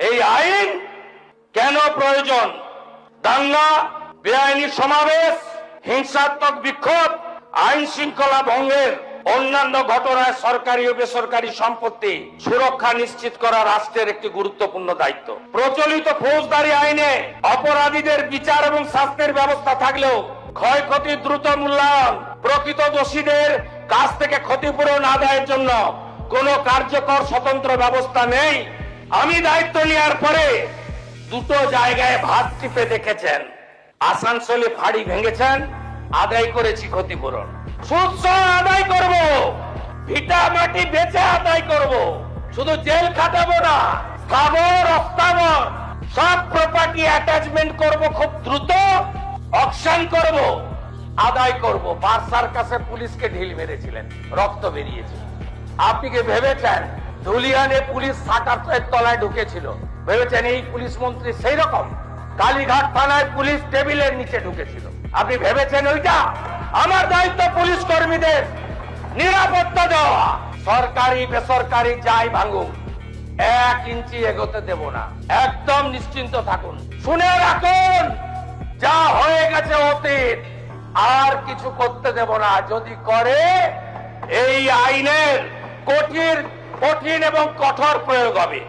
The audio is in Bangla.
এই আইন কেন প্রয়োজন? দাঙ্গা, বেআইনি সমাবেশ, হিংসাত্মক বিক্ষোভ, আইন শৃঙ্খলা ভঙ্গের অন্যান্য ঘটনায় সরকারি ও বেসরকারি সম্পত্তি সুরক্ষা নিশ্চিত করা রাষ্ট্রের একটি গুরুত্বপূর্ণ দায়িত্ব। প্রচলিত ফৌজদারি আইনে অপরাধীদের বিচার এবং শাস্তির ব্যবস্থা থাকলেও ক্ষয়ক্ষতির দ্রুত মূল্যায়ন, প্রকৃত দোষীদের কাছ থেকে ক্ষতিপূরণ আদায়ের জন্য কোনো কার্যকর স্বতন্ত্র ব্যবস্থা নেই। আমি দায়িত্ব নেওয়ার পরে দুটো জায়গায় ভাত টিপে দেখেছেন। আসানসোলে ফাঁড়ি ভেঙেছেন, আদায় করেছি ক্ষতিপূরণ। সুদ আদায় করব, ভিটা মাটি বেচে আদায় করব, শুধু জেল খাটাবো না, স্থাবর অস্থাবর সব প্রপার্টি অ্যাটাচমেন্ট করব, খুব দ্রুত অকশন করব, আদায় করব। বার্সার কাছে পুলিশকে ঢিল মেরেছিলেন, রক্ত বেরিয়েছে। আপনি কি ভেবেছেন ধুলিয়ানে পুলিশ শাটারের তলায় ঢুকেছিল? ভেবেছেন এই পুলিশ মন্ত্রী সেই রকম? কালীঘাট থানায় পুলিশ টেবিলের নিচে ঢুকেছিল, আপনি ভেবেছেন ওইটা? আমার দায়িত্ব পুলিশ কর্মীদের নিরাপত্তা দেওয়া। সরকারি বেসরকারি যাই ভাঙুক, 1 ইঞ্চি এগোতে দেব না। একদম নিশ্চিন্ত থাকুন। শুনে রাখুন, যা হয়ে গেছে অতীত, আর কিছু করতে দেব না। যদি করে এই আইনের কঠিন এবং কঠোর প্রয়োগ হবে।